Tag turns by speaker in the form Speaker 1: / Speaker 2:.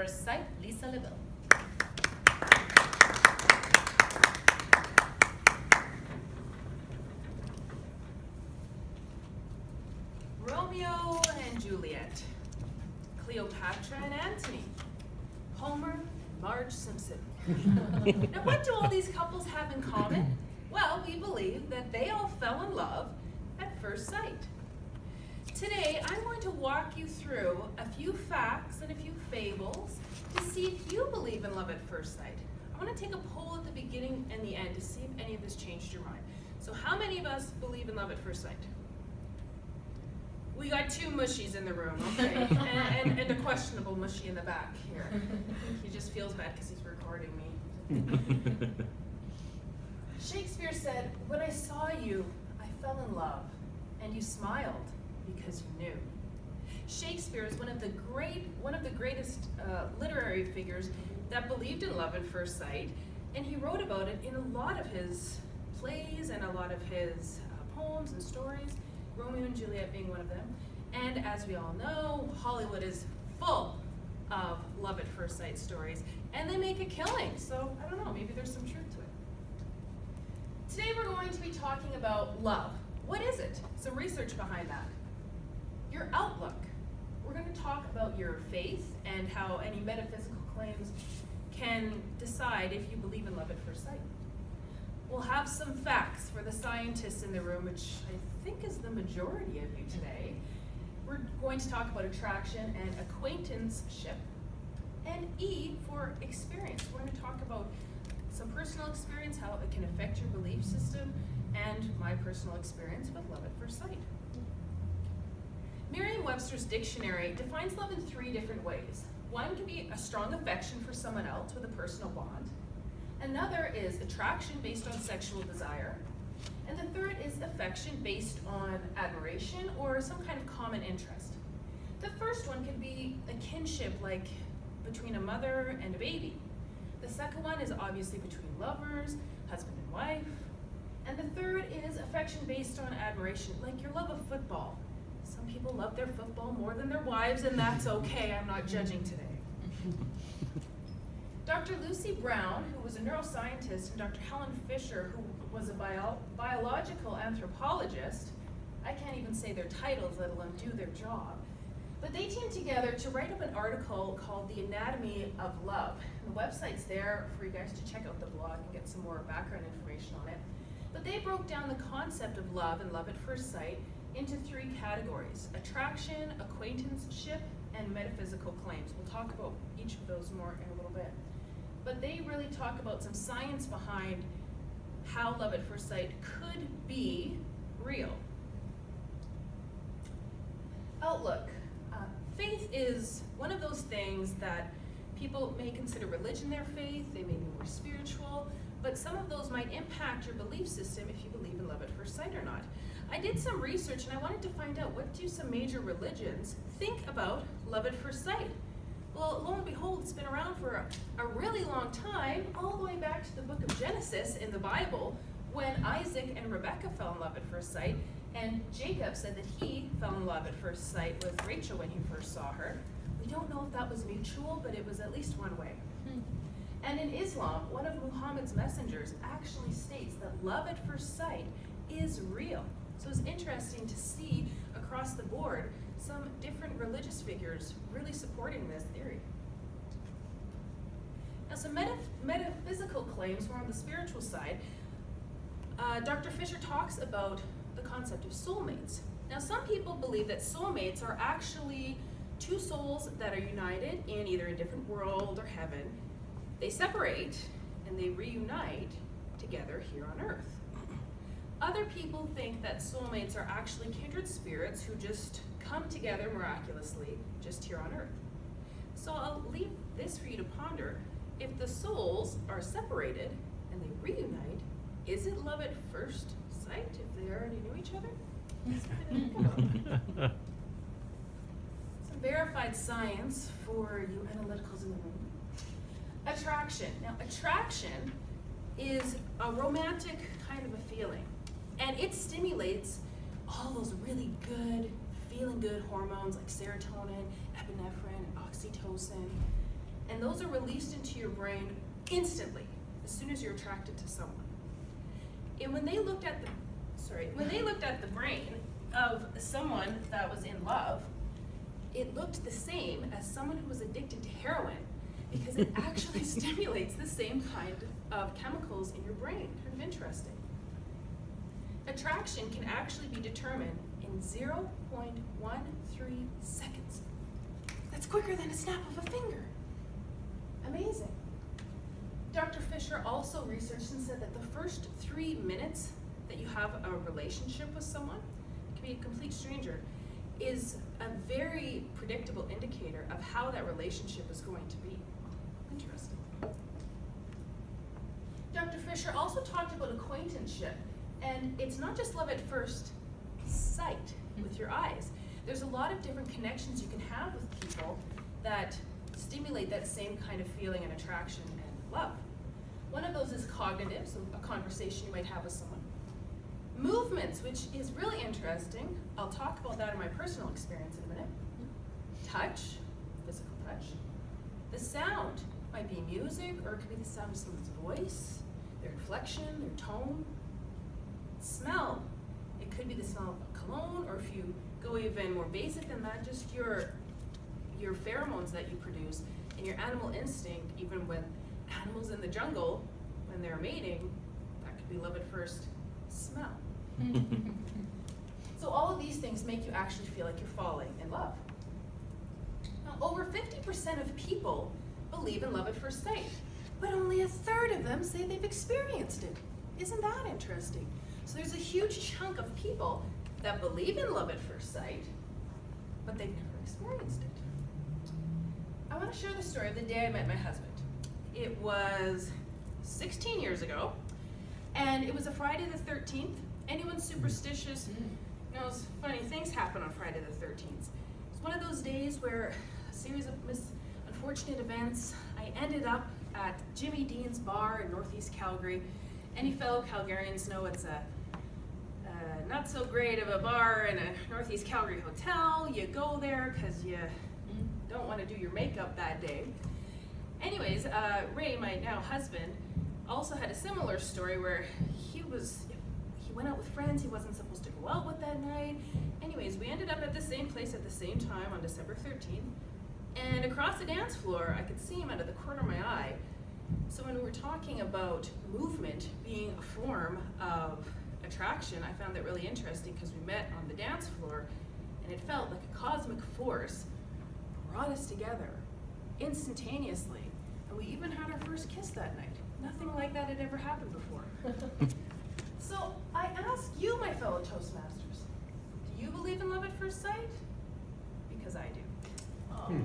Speaker 1: First Sight, Lisa LeBelle. Romeo and Juliet, Cleopatra and Antony, Homer and Marge Simpson. Now, what do all these couples have in common? Well, we believe that they all fell in love at first sight. Today, I'm going to walk you through a few facts and a few fables to see if you believe in love at first sight. I want to take a poll at the beginning and the end to see if any of this changed your mind. So how many of us believe in love at first sight? We got two mushies in the room, okay, and a questionable mushy in the back here. I think he just feels bad because he's recording me. Shakespeare said, "When I saw you, I fell in love, and you smiled because you knew." Shakespeare is one of the greatest literary figures that believed in love at first sight, and he wrote about it in a lot of his plays and a lot of his poems and stories. Romeo and Juliet being one of them. And as we all know, Hollywood is full of love at first sight stories, and they make a killing. So I don't know, maybe there's some truth to it. Today we're going to be talking about love. What is it? Some research behind that. Your outlook. We're going to talk about your faith and how any metaphysical claims can decide if you believe in love at first sight. We'll have some facts for the scientists in the room, which I think is the majority of you today. We're going to talk about attraction and acquaintanceship. And E for experience. We're going to talk about some personal experience, how it can affect your belief system, and my personal experience with love at first sight. Merriam-Webster's dictionary defines love in 3 different ways. One can be a strong affection for someone else with a personal bond. Another is attraction based on sexual desire. And the third is affection based on admiration or some kind of common interest. The first one can be a kinship, like between a mother and a baby. The second one is obviously between lovers, husband and wife. And the third is affection based on admiration, like your love of football. Some people love their football more than their wives, and that's okay. I'm not judging today. Dr. Lucy Brown, who was a neuroscientist, and Dr. Helen Fisher, who was a biological anthropologist, I can't even say their titles, let alone do their job, but they teamed together to write up an article called The Anatomy of Love. And the website's there for you guys to check out the blog and get some more background information on it. But they broke down the concept of love and love at first sight into 3 categories: attraction, acquaintanceship, and metaphysical claims. We'll talk about each of those more in a little bit. But they really talk about some science behind how love at first sight could be real. Outlook. Faith is one of those things that people may consider religion their faith, they may be more spiritual, but some of those might impact your belief system if you believe in love at first sight or not. I did some research and I wanted to find out, what do some major religions think about love at first sight? Well, lo and behold, it's been around for a really long time, all the way back to the book of Genesis in the Bible, when Isaac and Rebekah fell in love at first sight, and Jacob said that he fell in love at first sight with Rachel when he first saw her. We don't know if that was mutual, but it was at least one way. And in Islam, one of Muhammad's messengers actually states that love at first sight is real. So it's interesting to see across the board some different religious figures really supporting this theory. Now, some metaphysical claims more on the spiritual side. Dr. Fisher talks about the concept of soulmates. Now, some people believe that soulmates are actually 2 souls that are united in either a different world or heaven. They separate and they reunite together here on earth. Other people think that soulmates are actually kindred spirits who just come together miraculously just here on earth. So I'll leave this for you to ponder. If the souls are separated and they reunite, is it love at first sight if they already knew each other? That's something to think about. Some verified science for you analyticals in the room. Attraction. Now, attraction is a romantic kind of a feeling, and it stimulates all those really good, feeling good hormones like serotonin, epinephrine, oxytocin. and those are released into your brain instantly, as soon as you're attracted to someone. And when they looked at the brain of someone that was in love, it looked the same as someone who was addicted to heroin, because it actually stimulates the same kind of chemicals in your brain. Kind of interesting. Attraction can actually be determined in 0.13 seconds. That's quicker than a snap of a finger. Amazing. Dr. Fisher also researched and said that the first 3 minutes that you have a relationship with someone, it can be a complete stranger, is a very predictable indicator of how that relationship is going to be. Interesting. Dr. Fisher also talked about acquaintanceship, and it's not just love at first sight with your eyes. There's a lot of different connections you can have with people that stimulate that same kind of feeling and attraction and love. One of those is cognitive, so a conversation you might have with someone. Movements, which is really interesting. I'll talk about that in my personal experience in a minute. Touch, physical touch. The sound might be music, or it could be the sound of someone's voice, their inflection, their tone. Smell, it could be the smell of a cologne, or if you go even more basic than that, just your pheromones that you produce and your animal instinct, even when animals in the jungle, when they're mating, that could be love at first smell. So all of these things make you actually feel like you're falling in love. Now, over 50% of people believe in love at first sight, but only 1/3 of them say they've experienced it. Isn't that interesting? So there's a huge chunk of people that believe in love at first sight, but they've never experienced it. I want to share the story of the day I met my husband. It was 16 years ago, and it was a Friday the 13th. Anyone superstitious knows funny things happen on Friday the 13th. It's one of those days where a series of unfortunate events. I ended up at Jimmy Dean's bar in Northeast Calgary. Any fellow Calgarians know it's a not so great of a bar in a Northeast Calgary hotel. You go there because you don't want to do your makeup that day. Anyways, Ray, my now husband, also had a similar story where he went out with friends he wasn't supposed to go out with that night. Anyways, we ended up at the same place at the same time on December 13th. And across the dance floor, I could see him out of the corner of my eye. So when we were talking about movement being a form of attraction, I found that really interesting because we met on the dance floor and it felt like a cosmic force brought us together instantaneously. And we even had our first kiss that night. Nothing like that had ever happened before. So I ask you, my fellow Toastmasters, do you believe in love at first sight? Because I do. Oh.